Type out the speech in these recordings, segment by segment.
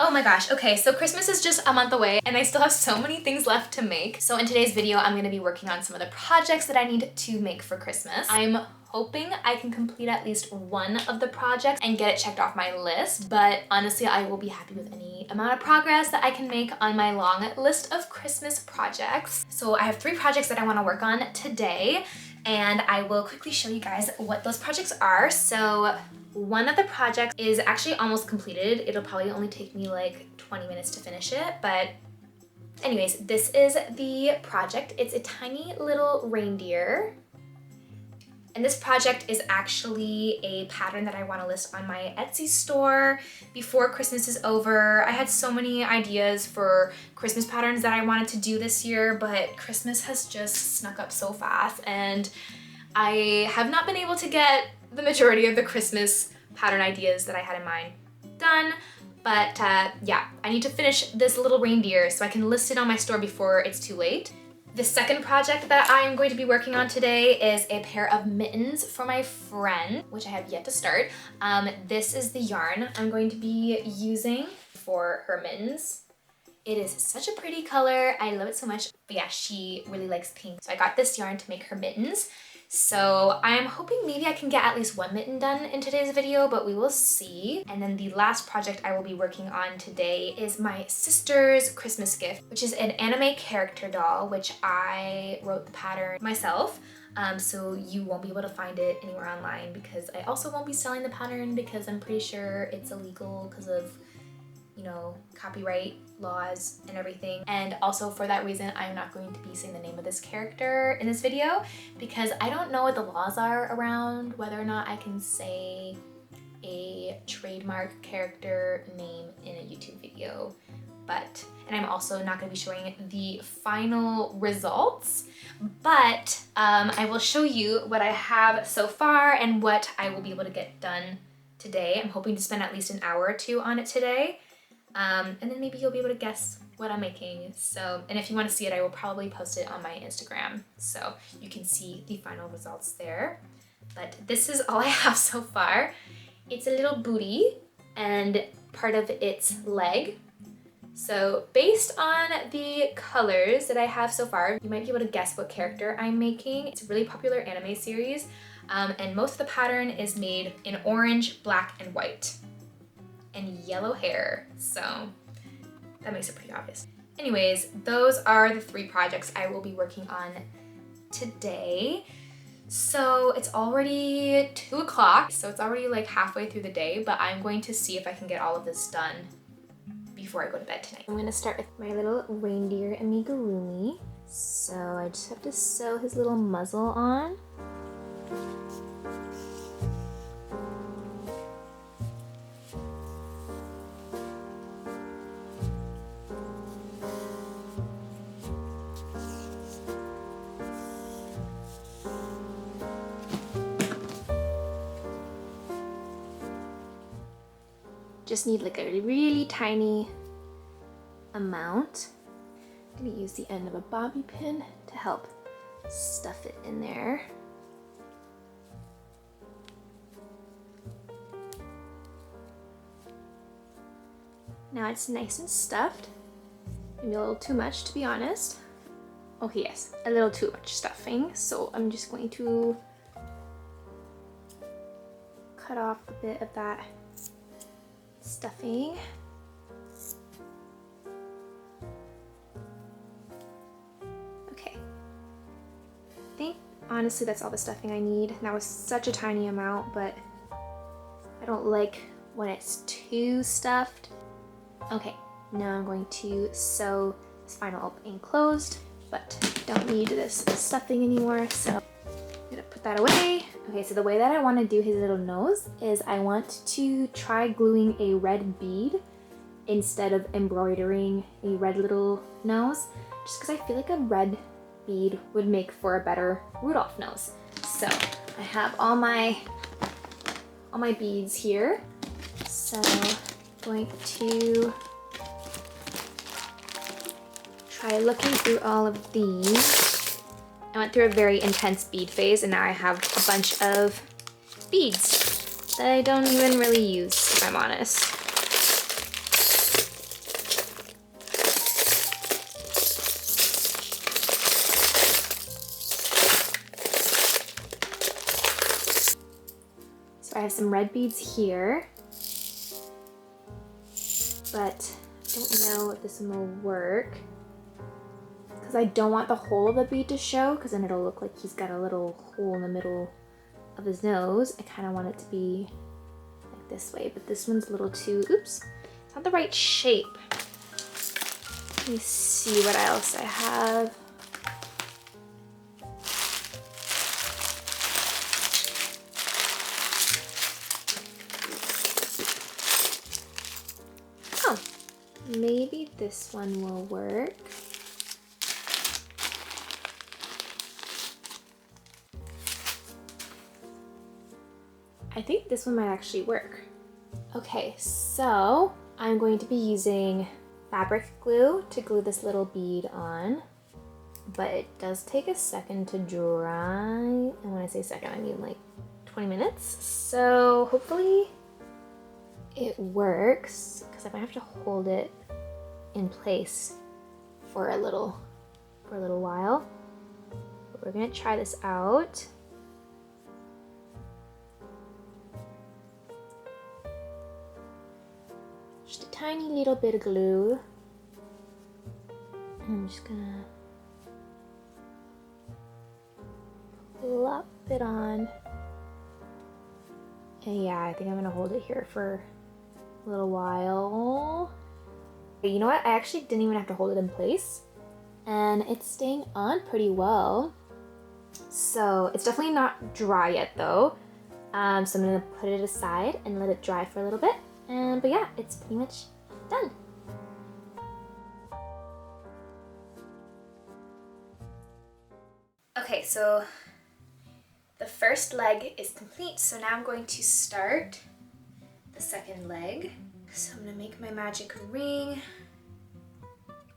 Oh my gosh, okay, so Christmas is just a month away and I still have so many things left to make. So in today's video, I'm gonna be working on some of the projects that I need to make for Christmas. I'm hoping I can complete at least one of the projects and get it checked off my list, but honestly, I will be happy with any amount of progress that I can make on my long list of Christmas projects. So I have 3 projects that I wanna work on today, and I will quickly show you guys what those projects are. So one of the projects is actually almost completed. It'll probably only take me like 20 minutes to finish it, but anyways, this is the project. It's a tiny little reindeer. And this project is actually a pattern that I want to list on my Etsy store before Christmas is over. I had so many ideas for Christmas patterns that I wanted to do this year, but Christmas has just snuck up so fast and I have not been able to get the majority of the Christmas pattern ideas that I had in mind done. But yeah, I need to finish this little reindeer so I can list it on my store before it's too late. The second project that I am going to be working on today is a pair of mittens for my friend, which I have yet to start. This is the yarn I'm going to be using for her mittens. It is such a pretty color. I love it so much. But yeah, she really likes pink. So I got this yarn to make her mittens. So I'm hoping maybe I can get at least one mitten done in today's video, but we will see. And then the last project I will be working on today is my sister's Christmas gift, which is an anime character doll, which I wrote the pattern myself. So you won't be able to find it anywhere online because I also won't be selling the pattern because I'm pretty sure it's illegal because of, you know, copyright laws and everything. And also for that reason, I'm not going to be saying the name of this character in this video because I don't know what the laws are around whether or not I can say a trademark character name in a YouTube video. And I'm also not going to be showing the final results, but I will show you what I have so far and what I will be able to get done today. I'm hoping to spend at least an hour or 2 on it today. And then maybe you'll be able to guess what I'm making. So, and if you want to see it, I will probably post it on my Instagram so you can see the final results there. But this is all I have so far. It's a little booty and part of its leg. So based on the colors that I have so far, you might be able to guess what character I'm making. It's a really popular anime series, and most of the pattern is made in orange, black, and white. And yellow hair, so that makes it pretty obvious. Anyways, those are the 3 projects I will be working on today. So it's already 2 o'clock, so it's already like halfway through the day, but I'm going to see if I can get all of this done before I go to bed tonight. I'm gonna start with my little reindeer amigurumi. So I just have to sew his little muzzle on. Just need like a really tiny amount. I'm gonna use the end of a bobby pin to help stuff it in there. Now it's nice and stuffed. Maybe a little too much, to be honest. Oh yes, a little too much stuffing. So I'm just going to cut off a bit of that stuffing. Okay. I think honestly that's all the stuffing I need. That was such a tiny amount, but I don't like when it's too stuffed. Okay, now I'm going to sew this final opening closed, but don't need this stuffing anymore, so I'm gonna put that away. Okay, so the way that I want to do his little nose is I want to try gluing a red bead instead of embroidering a red little nose, just because I feel like a red bead would make for a better Rudolph nose. So I have all my beads here. So I'm going to try looking through all of these. I went through a very intense bead phase and now I have a bunch of beads that I don't even really use, if I'm honest. have some red beads here, but I don't know if this one will work because I don't want the whole of the bead to show, because then it'll look like he's got a little hole in the middle of his nose. I kind of want it to be like this way, but this one's a little too, oops, it's not the right shape. Let me see what else I have. Oh, maybe this one will work. I think this one might actually work. Okay, so I'm going to be using fabric glue to glue this little bead on, but it does take a second to dry. And when I say second, I mean like 20 minutes. So hopefully it works, because I might have to hold it in place for a little while. But we're gonna try this out. Just a tiny little bit of glue. And I'm just gonna plop it on. And yeah, I think I'm gonna hold it here for a little while. You know what? I actually didn't even have to hold it in place. And it's staying on pretty well. So it's definitely not dry yet though. So I'm gonna put it aside and let it dry for a little bit. But yeah, it's pretty much done. Okay, so the first leg is complete, so now I'm going to start the second leg. So I'm gonna make my magic ring,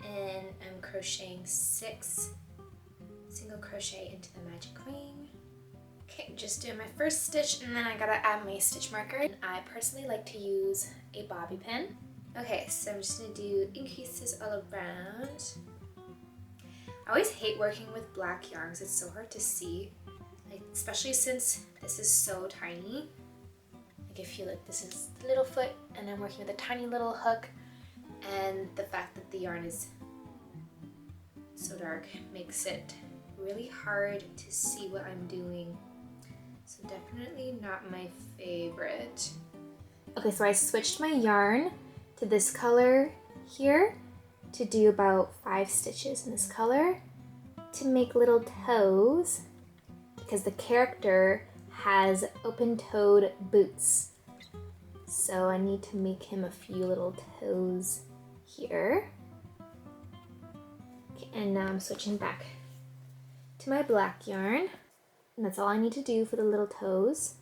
and I'm crocheting 6 single crochet into the magic ring. Okay, just doing my first stitch, and then I gotta add my stitch marker. And I personally like to use a bobby pin. Okay, so I'm just gonna do increases all around. I always hate working with black yarns. It's so hard to see, like, especially since this is so tiny. Like, I feel like this is the little foot, and I'm working with a tiny little hook, and the fact that the yarn is so dark makes it really hard to see what I'm doing. So definitely not my favorite. Okay, so I switched my yarn to this color here to do about 5 stitches in this color to make little toes, because the character has open-toed boots. So I need to make him a few little toes here. Okay, and now I'm switching back to my black yarn. And that's all I need to do for the little toes.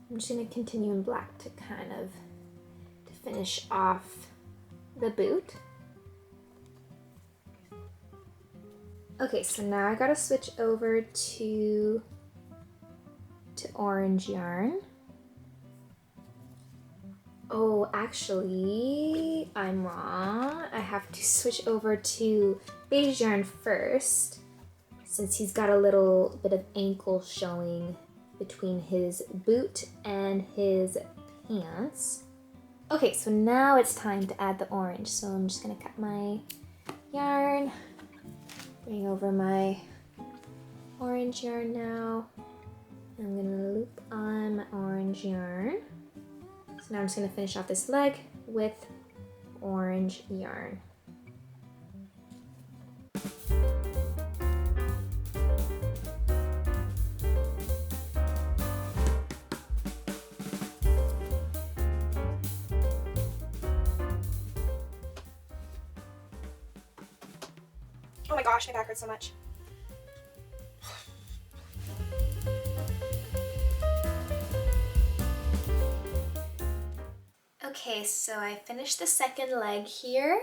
I'm just gonna continue in black to kind of finish off the boot. Okay, so now I gotta switch over to orange yarn. Oh, actually, I'm wrong. I have to switch over to beige yarn first, since he's got a little bit of ankle showing between his boot and his pants. Okay, so now it's time to add the orange. So I'm just gonna cut my yarn, bring over my orange yarn now. I'm gonna loop on my orange yarn. So now I'm just gonna finish off this leg with orange yarn. Oh my gosh, my back hurts so much. Okay, so I finished the second leg here,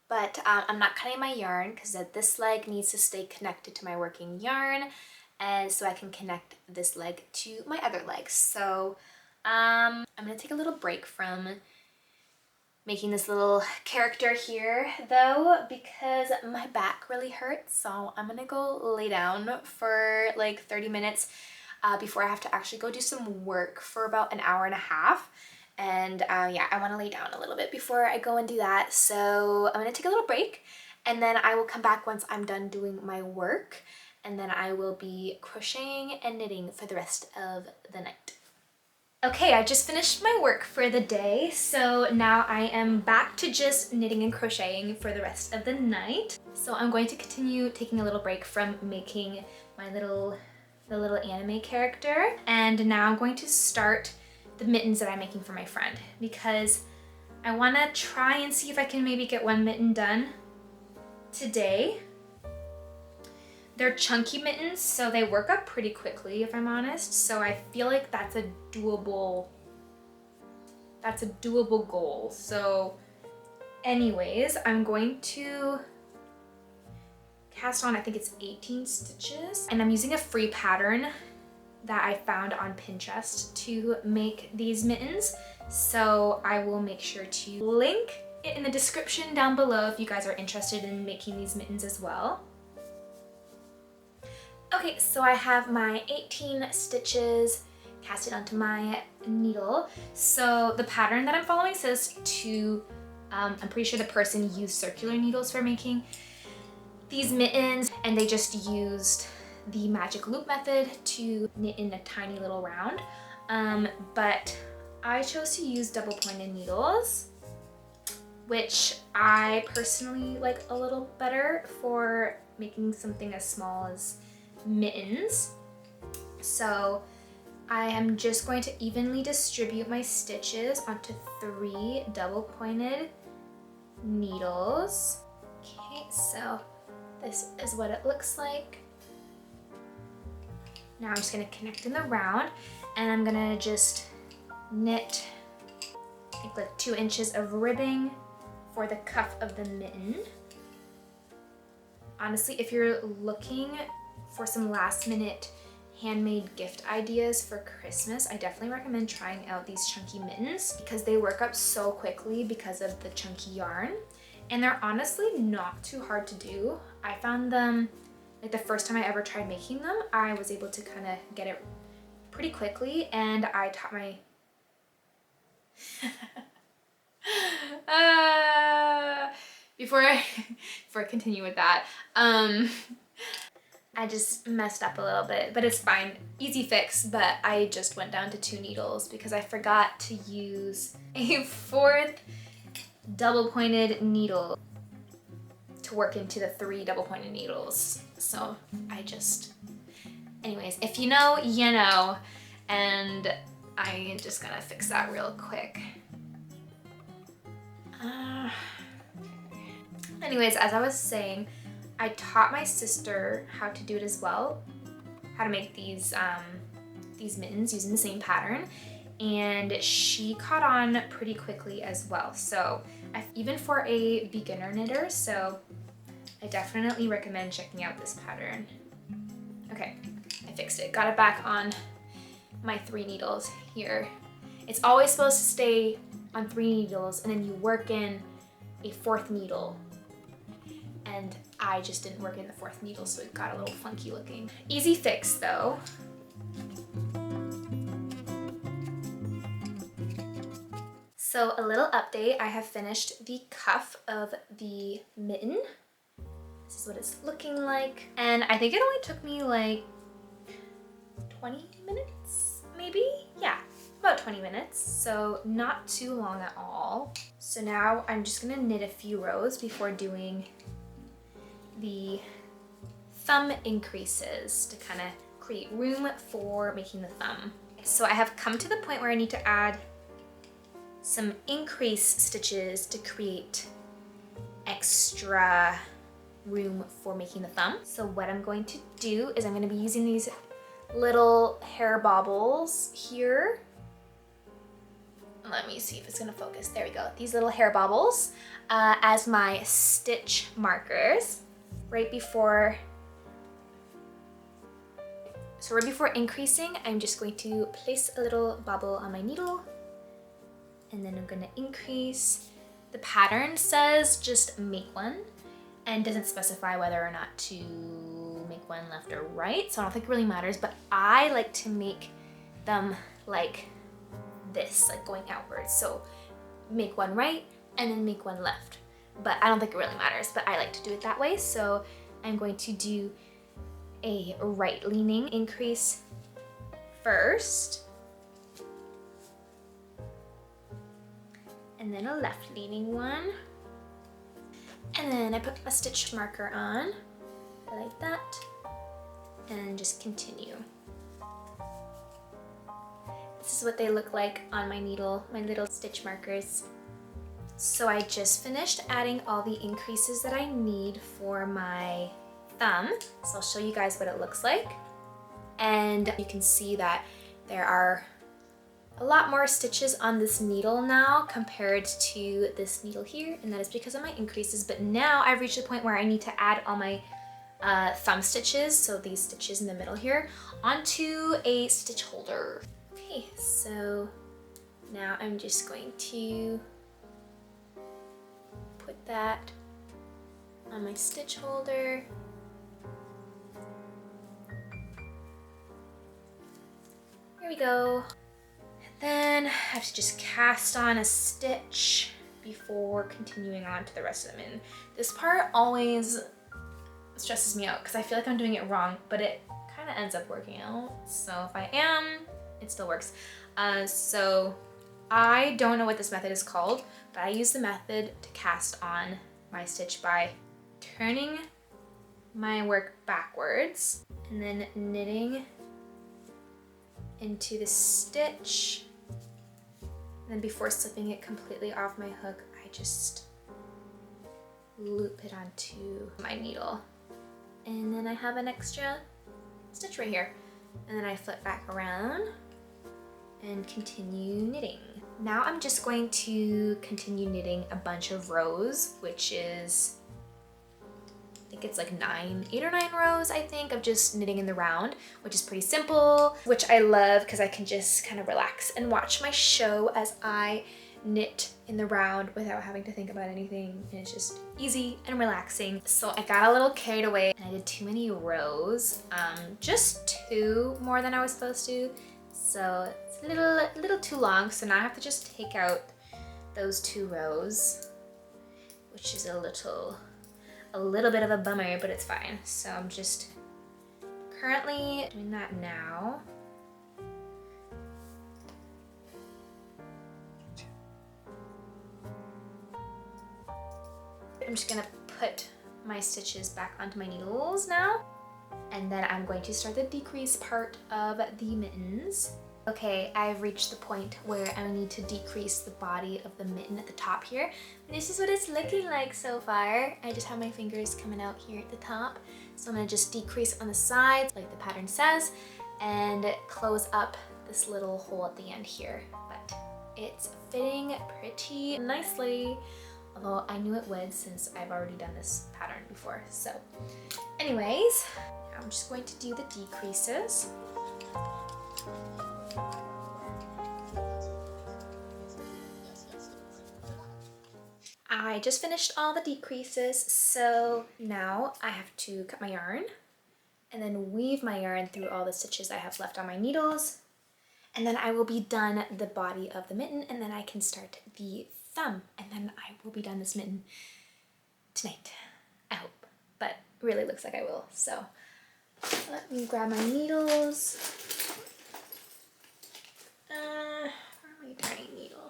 but I'm not cutting my yarn because this leg needs to stay connected to my working yarn, and so I can connect this leg to my other leg. So I'm gonna take a little break from making this little character here though, because my back really hurts. So I'm gonna go lay down for like 30 minutes before I have to actually go do some work for about an hour and a half. And yeah, I want to lay down a little bit before I go and do that. So I'm gonna take a little break, and then I will come back once I'm done doing my work, and then I will be crocheting and knitting for the rest of the night. Okay, I just finished my work for the day, so now I am back to just knitting and crocheting for the rest of the night. So I'm going to continue taking a little break from making my the little anime character, and now I'm going to start the mittens that I'm making for my friend, because I want to try and see if I can maybe get one mitten done today. They're chunky mittens, so they work up pretty quickly, if I'm honest. So I feel like that's a doable goal. So anyways, I'm going to cast on, I think it's 18 stitches, and I'm using a free pattern that I found on Pinterest to make these mittens. So I will make sure to link it in the description down below if you guys are interested in making these mittens as well. Okay, so I have my 18 stitches casted onto my needle. So the pattern that I'm following says to, I'm pretty sure the person used circular needles for making these mittens, and they just used the magic loop method to knit in a tiny little round. But I chose to use double pointed needles, which I personally like a little better for making something as small as mittens. So I am just going to evenly distribute my stitches onto 3 double pointed needles. Okay, so this is what it looks like. Now I'm just gonna connect in the round, and I'm gonna just knit, I think, like 2 inches of ribbing for the cuff of the mitten. Honestly, if you're looking for some last minute handmade gift ideas for Christmas, I definitely recommend trying out these chunky mittens, because they work up so quickly because of the chunky yarn, and they're honestly not too hard to do. I found them, like the first time I ever tried making them, I was able to kind of get it pretty quickly, and I taught my before I continue with that, I just messed up a little bit, but it's fine. Easy fix, but I just went down to 2 needles because I forgot to use a 4th double pointed needle to work into the 3 double pointed needles. So anyways, if you know, you know, and I'm just gonna fix that real quick. Anyways, as I was saying, I taught my sister how to do it as well, how to make these mittens using the same pattern, and she caught on pretty quickly as well. So even for a beginner knitter, so I definitely recommend checking out this pattern. Okay, I fixed it. Got it back on my 3 needles here. It's always supposed to stay on 3 needles, and then you work in a 4th needle. And I just didn't work in the 4th needle, so it got a little funky looking. Easy fix though. So a little update, I have finished the cuff of the mitten. This is what it's looking like. And I think it only took me like 20 minutes, maybe? Yeah, about 20 minutes. So not too long at all. So now I'm just gonna knit a few rows before doing the thumb increases to kind of create room for making the thumb. So I have come to the point where I need to add some increase stitches to create extra room for making the thumb. So what I'm going to do is I'm going to be using these little hair baubles here. Let me see if it's going to focus. There we go. These little hair baubles as my stitch markers. Right before increasing, I'm just going to place a little bobble on my needle, and then I'm going to increase The pattern says just make one and doesn't specify whether or not to make one left or right, so I don't think it really matters, but I like to make them like this, like going outwards. So make one right and then make one left. But I don't think it really matters, but I like to do it that way. So I'm going to do a right leaning increase first, and then a left leaning one. And then I put a stitch marker on like that and just continue. This is what they look like on my needle, my little stitch markers. So I just finished adding all the increases that I need for my thumb. So I'll show you guys what it looks like. And you can see that there are a lot more stitches on this needle now compared to this needle here, and that is because of my increases. But now I've reached the point where I need to add all my thumb stitches, so these stitches in the middle here, onto a stitch holder. Okay, so now I'm just going to put that on my stitch holder. There we go. Then I have to just cast on a stitch before continuing on to the rest of them. And this part always stresses me out because I feel like I'm doing it wrong, but it kind of ends up working out. So if I am, it still works. So I don't know what this method is called, but I use the method to cast on my stitch by turning my work backwards and then knitting into the stitch. And then before slipping it completely off my hook, I just loop it onto my needle. And then I have an extra stitch right here. And then I flip back around and continue knitting. Now I'm just going to continue knitting a bunch of rows, which is, I think it's like 8 or 9 rows, I think, of just knitting in the round, which is pretty simple, which I love because I can just kind of relax and watch my show as I knit in the round without having to think about anything, and it's just easy and relaxing. So I got a little carried away and I did too many rows, just 2 more than I was supposed to, so it's a little too long. So now I have to just take out those 2 rows, which is a little bit of a bummer, but it's fine. So I'm just currently doing that now. I'm just gonna put my stitches back onto my needles now, and then I'm going to start the decrease part of the mittens. Okay, I've reached the point where I need to decrease the body of the mitten at the top here. And this is what it's looking like so far. I just have my fingers coming out here at the top. So I'm gonna just decrease on the sides like the pattern says and close up this little hole at the end here. But it's fitting pretty nicely, although I knew it would since I've already done this pattern before. So anyways, I'm just going to do the decreases. I just finished all the decreases, so now I have to cut my yarn and then weave my yarn through all the stitches I have left on my needles, and then I will be done the body of the mitten, and then I can start the thumb, and then I will be done this mitten tonight, I hope, but really looks like I will. So let me grab my needles. Where are my tiny needles?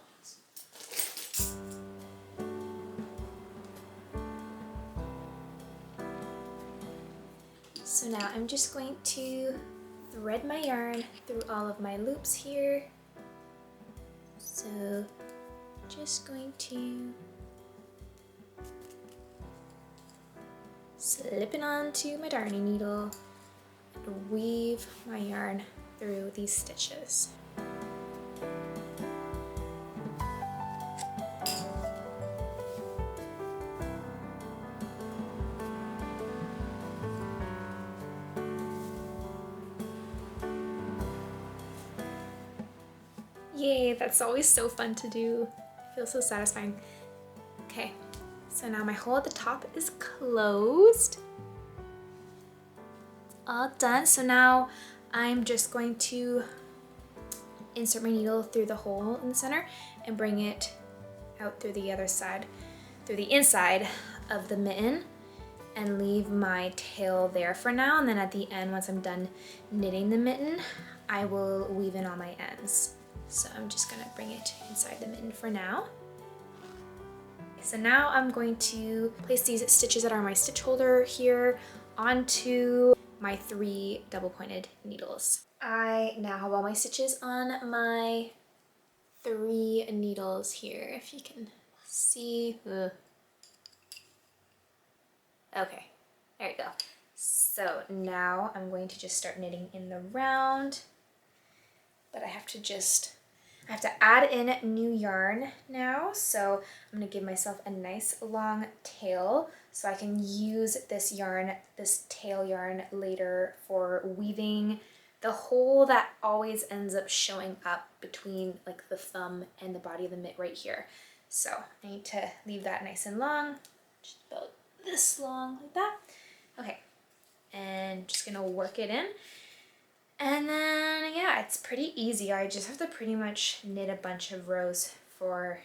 So now I'm just going to thread my yarn through all of my loops here. So just going to slip it onto my darning needle and weave my yarn through these stitches. Yay, that's always so fun to do. It feels so satisfying. Okay, so now my hole at the top is closed. All done. So now I'm just going to insert my needle through the hole in the center and bring it out through the other side, through the inside of the mitten, and leave my tail there for now. And then at the end, once I'm done knitting the mitten, I will weave in all my ends. So I'm just gonna bring it inside the mitten for now. So now I'm going to place these stitches that are my stitch holder here onto my 3 double pointed needles. I now have all my stitches on my 3 needles here, if you can see. Ugh. Okay, there you go. So now I'm going to just start knitting in the round, but I have to add in new yarn now. So I'm gonna give myself a nice long tail so I can use this yarn, this tail yarn later for weaving the hole that always ends up showing up between like the thumb and the body of the mitt right here. So I need to leave that nice and long, just about this long like that. Okay, and just gonna work it in. And then, yeah, it's pretty easy. I just have to pretty much knit a bunch of rows for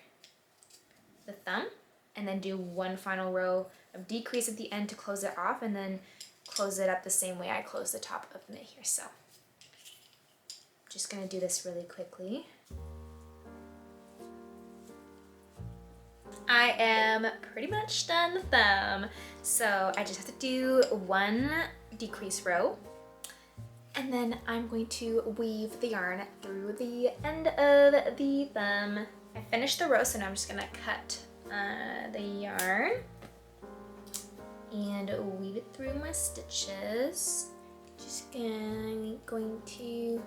the thumb and then do one final row of decrease at the end to close it off, and then close it up the same way I close the top of the mitt here. So I'm just gonna do this really quickly. I am pretty much done the thumb. So I just have to do one decrease row. And then I'm going to weave the yarn through the end of the thumb. I finished the row, so now I'm just gonna cut the yarn and weave it through my stitches. Just going to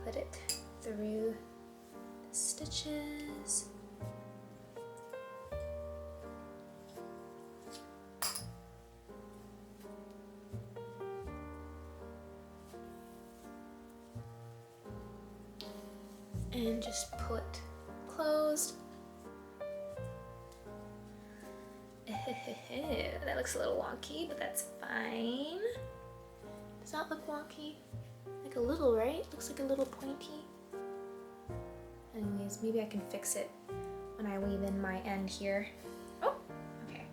put it through the stitches. And just pull it closed. That looks a little wonky, but that's fine. Does that look wonky? Like a little, right? Looks like a little pointy. Anyways, maybe I can fix it when I weave in my end here. Oh, okay.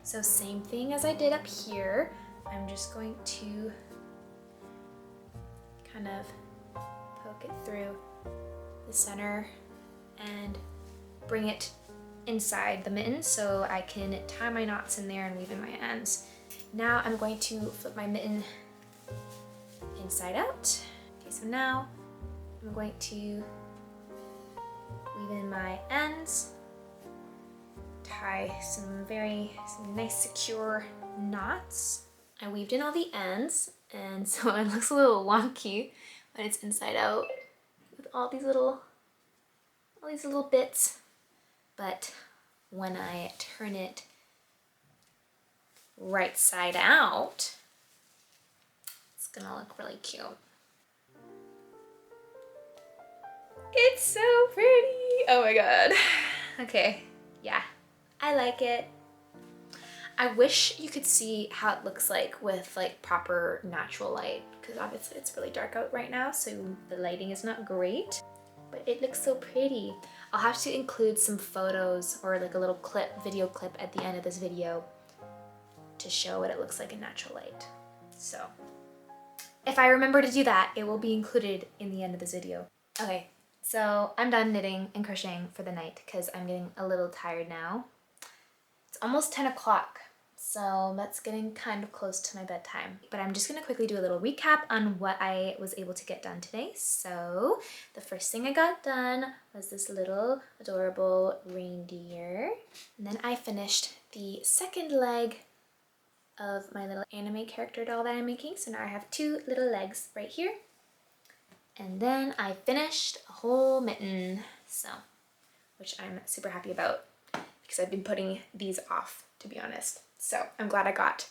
So same thing as I did up here. I'm just going to kind of poke it through the center and bring it inside the mitten so I can tie my knots in there and weave in my ends. Now I'm going to flip my mitten inside out. Okay, so now I'm going to weave in my ends, tie some nice secure knots. I weaved in all the ends, and so it looks a little wonky when it's inside out with all these little bits, but when I turn it right side out, it's gonna look really cute. It's so pretty! Oh my god. Okay, yeah, I like it. I wish you could see how it looks like with like proper natural light, because obviously it's really dark out right now, so the lighting is not great, but it looks so pretty. I'll have to include some photos or like a little video clip at the end of this video to show what it looks like in natural light. So if I remember to do that, it will be included in the end of this video. Okay, so I'm done knitting and crocheting for the night because I'm getting a little tired now. It's almost 10 o'clock. So that's getting kind of close to my bedtime. But I'm just gonna quickly do a little recap on what I was able to get done today. So the first thing I got done was this little adorable reindeer. And then I finished the second leg of my little anime character doll that I'm making. So now I have 2 little legs right here. And then I finished a whole mitten, so, which I'm super happy about because I've been putting these off, to be honest. So I'm glad I got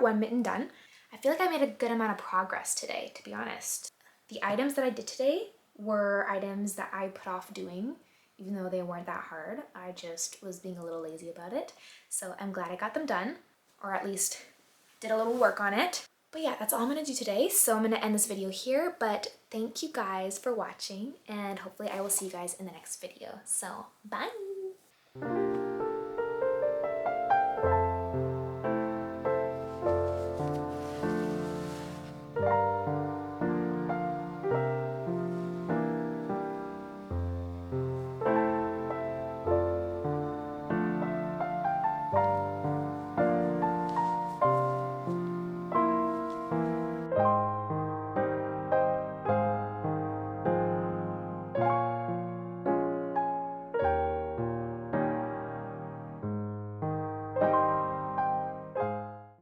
one mitten done. I feel like I made a good amount of progress today, to be honest. The items that I did today were items that I put off doing even though they weren't that hard. I just was being a little lazy about it. So I'm glad I got them done, or at least did a little work on it. But yeah, that's all I'm gonna do today. So I'm gonna end this video here, but thank you guys for watching, and hopefully I will see you guys in the next video. So bye!